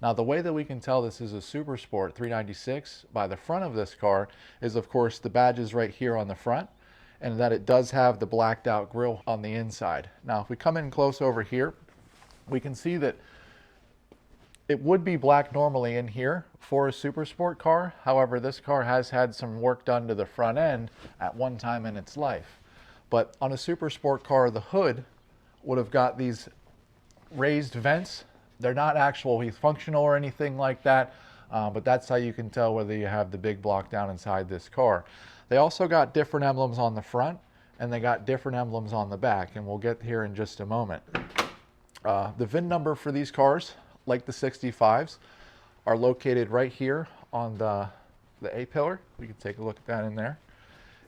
Now, the way that we can tell this is a Super Sport 396 by the front of this car is, of course, the badges right here on the front, and that it does have the blacked out grille on the inside. Now, if we come in close over here, we can see that it would be black normally in here for a Super Sport car. However, this car has had some work done to the front end at one time in its life. But on a Super Sport car, the hood would have got these raised vents. They're not actually functional or anything like that, but that's how you can tell whether you have the big block down inside this car. They also got different emblems on the front, and they got different emblems on the back, and we'll get here in just a moment. The VIN number for these cars, like the 65s, are located right here on the A-pillar. We can take a look at that in there.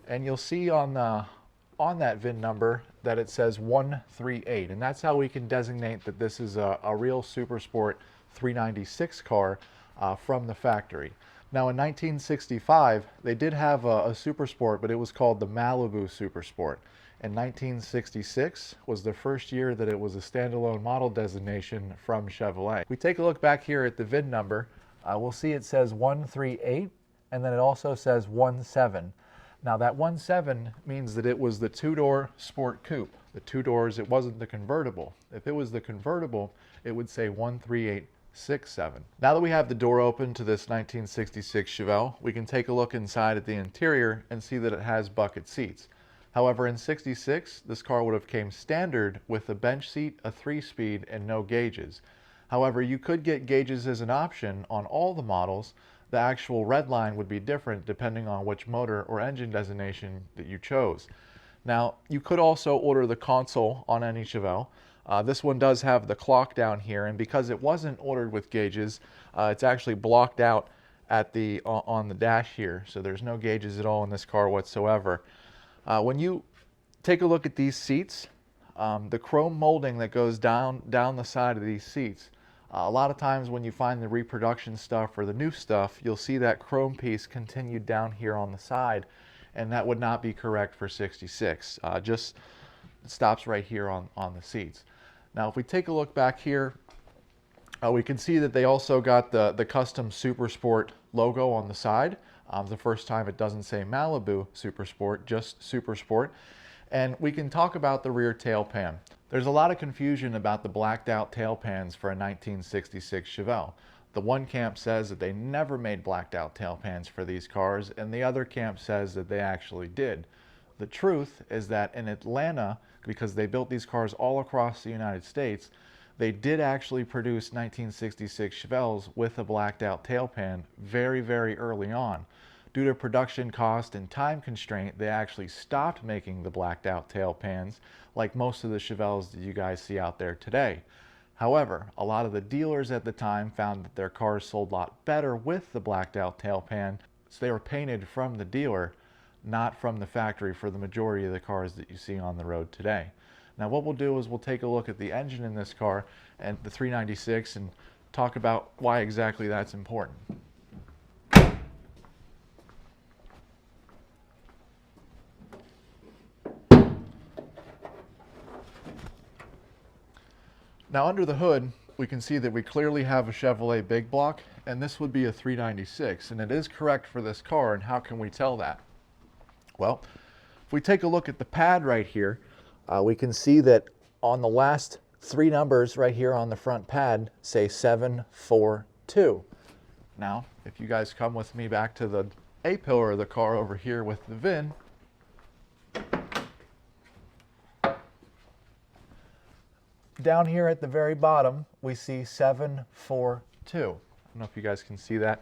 And you'll see on that VIN number that it says 138, and that's how we can designate that this is a real Super Sport 396 car from the factory. Now, in 1965, they did have a Super Sport, but it was called the Malibu Super Sport. And 1966 was the first year that it was a standalone model designation from Chevrolet. We take a look back here at the VIN number, we'll see it says 138, and then it also says 17. Now, that 17 means that it was the two-door Sport Coupe. The two doors, it wasn't the convertible. If it was the convertible, it would say 13867. Now that we have the door open to this 1966 Chevelle, we can take a look inside at the interior and see that it has bucket seats. However, in 66, this car would have came standard with a bench seat, a 3-speed, and no gauges. However, you could get gauges as an option on all the models. The actual red line would be different depending on which motor or engine designation that you chose. Now, you could also order the console on any Chevelle. This one does have the clock down here, and because it wasn't ordered with gauges, it's actually blocked out at on the dash here, so there's no gauges at all in this car whatsoever. When you take a look at these seats, the chrome molding that goes down the side of these seats, a lot of times when you find the reproduction stuff or the new stuff, you'll see that chrome piece continued down here on the side, and that would not be correct for 66. Just it stops right here on the seats. Now, if we take a look back here, we can see that they also got the custom Super Sport logo on the side. The first time it doesn't say Malibu Super Sport, just Super Sport. And we can talk about the rear tail pan. There's a lot of confusion about the blacked out tail pans for a 1966 Chevelle. The one camp says that they never made blacked out tail pans for these cars, and the other camp says that they actually did. The truth is that in Atlanta, because they built these cars all across the United States, they did actually produce 1966 Chevelles with a blacked out tail pan very, very early on. Due to production cost and time constraint, they actually stopped making the blacked out tail pans like most of the Chevelles that you guys see out there today. However, a lot of the dealers at the time found that their cars sold a lot better with the blacked out tail pan, so they were painted from the dealer, not from the factory for the majority of the cars that you see on the road today. Now, what we'll do is we'll take a look at the engine in this car and the 396 and talk about why exactly that's important. Now, under the hood, we can see that we clearly have a Chevrolet big block, and this would be a 396, and it is correct for this car. And how can we tell that? Well, if we take a look at the pad right here, we can see that on the last three numbers right here on the front pad say 742. Now, if you guys come with me back to the A-pillar of the car over here with the VIN, down here at the very bottom, we see 742. I don't know if you guys can see that.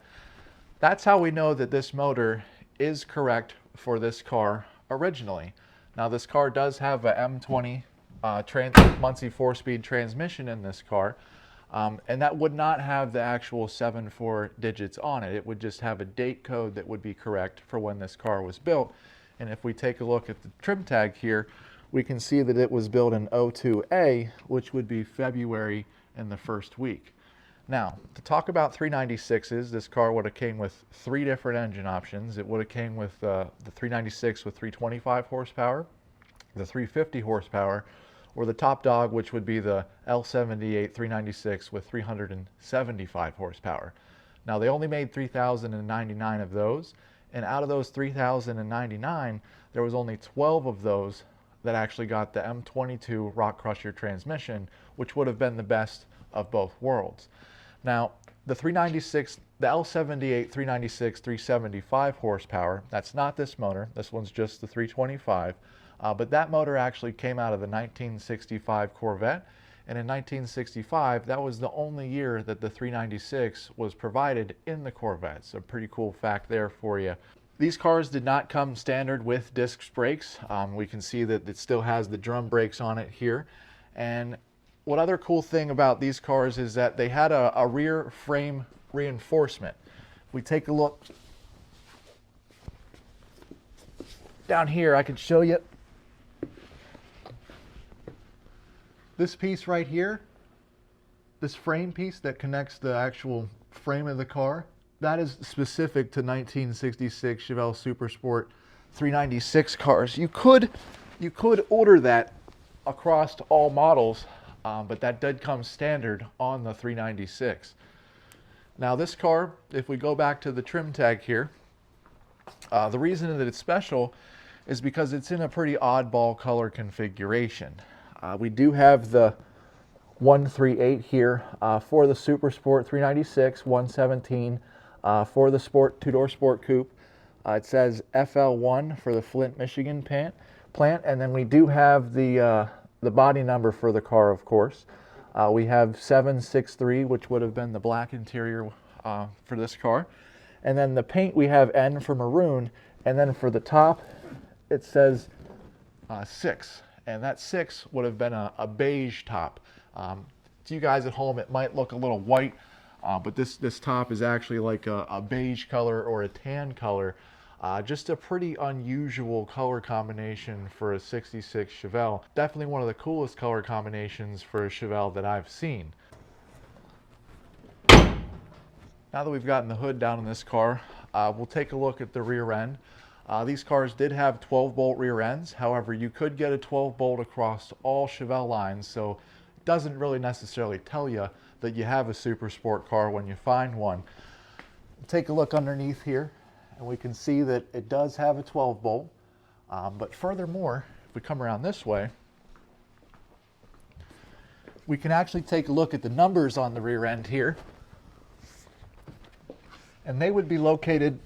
That's how we know that this motor is correct for this car originally. Now, this car does have a M20 Muncie 4-speed transmission in this car, and that would not have the actual 74 digits on it. It would just have a date code that would be correct for when this car was built. And if we take a look at the trim tag here, we can see that it was built in 02A, which would be February in the first week. Now, to talk about 396s, this car would have came with three different engine options. It would have came with the 396 with 325 horsepower, the 350 horsepower, or the top dog, which would be the L78 396 with 375 horsepower. Now, they only made 3,099 of those, and out of those 3,099, there was only 12 of those that actually got the M22 Rock Crusher transmission, which would have been the best of both worlds. Now, the L78 396 375 horsepower, that's not this motor. This one's just the 325. But that motor actually came out of the 1965 Corvette. And in 1965, that was the only year that the 396 was provided in the Corvette. So pretty cool fact there for you. These cars did not come standard with disc brakes. We can see that it still has the drum brakes on it here. And what other cool thing about these cars is that they had a rear frame reinforcement. We take a look down here, I can show you. This piece right here, this frame piece that connects the actual frame of the car, that is specific to 1966 Chevelle Supersport 396 cars. You could order that across all models, but that did come standard on the 396. Now this car, if we go back to the trim tag here, the reason that it's special is because it's in a pretty oddball color configuration. We do have the 138 here for the Supersport 396, 117 for the Sport two-door Sport Coupe. It says FL1 for the Flint, Michigan plant, and then we do have the body number for the car, of course. We have 763, which would have been the black interior for this car. And then the paint, we have N for maroon, and then for the top, it says 6. And that 6 would have been a beige top. To you guys at home, it might look a little white, but this top is actually like a beige color or a tan color. Just a pretty unusual color combination for a 66 Chevelle. Definitely one of the coolest color combinations for a Chevelle that I've seen. Now that we've gotten the hood down in this car, we'll take a look at the rear end. These cars did have 12-bolt rear ends. However, you could get a 12-bolt across all Chevelle lines, so it doesn't really necessarily tell you that you have a super sport car when you find one. Take a look underneath here, and we can see that it does have a 12-bolt. But furthermore, if we come around this way, we can actually take a look at the numbers on the rear end here, and they would be located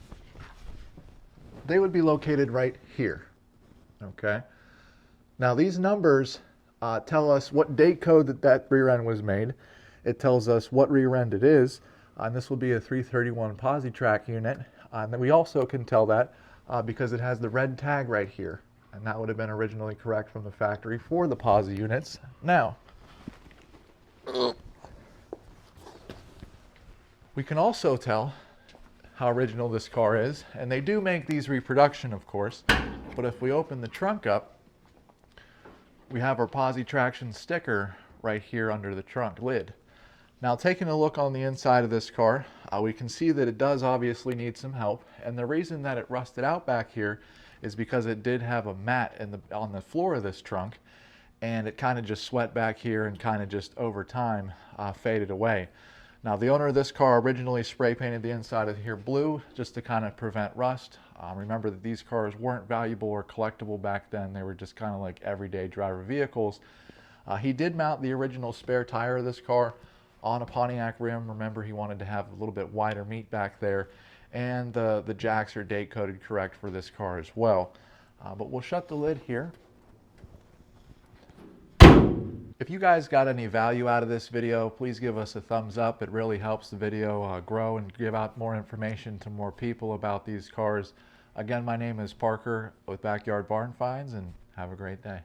right here, okay? Now these numbers tell us what date code that rear end was made. It tells us what rear end it is, and this will be a 331 Positrack unit. And then we also can tell that because it has the red tag right here, and that would have been originally correct from the factory for the Posi units. Now, we can also tell how original this car is, and they do make these reproduction, of course, but if we open the trunk up, we have our Posi Traction sticker right here under the trunk lid. Now, taking a look on the inside of this car, we can see that it does obviously need some help, and the reason that it rusted out back here is because it did have a mat on the floor of this trunk, and it kind of just sweat back here and kind of just over time faded away. Now, the owner of this car originally spray painted the inside of here blue just to kind of prevent rust. Remember that these cars weren't valuable or collectible back then. They were just kind of like everyday driver vehicles. He did mount the original spare tire of this car on a Pontiac rim. Remember, he wanted to have a little bit wider meat back there. And the jacks are date coded correct for this car as well. But we'll shut the lid here. If you guys got any value out of this video, please give us a thumbs up. It really helps the video grow and give out more information to more people about these cars. Again, my name is Parker with Backyard Barn Finds, and have a great day.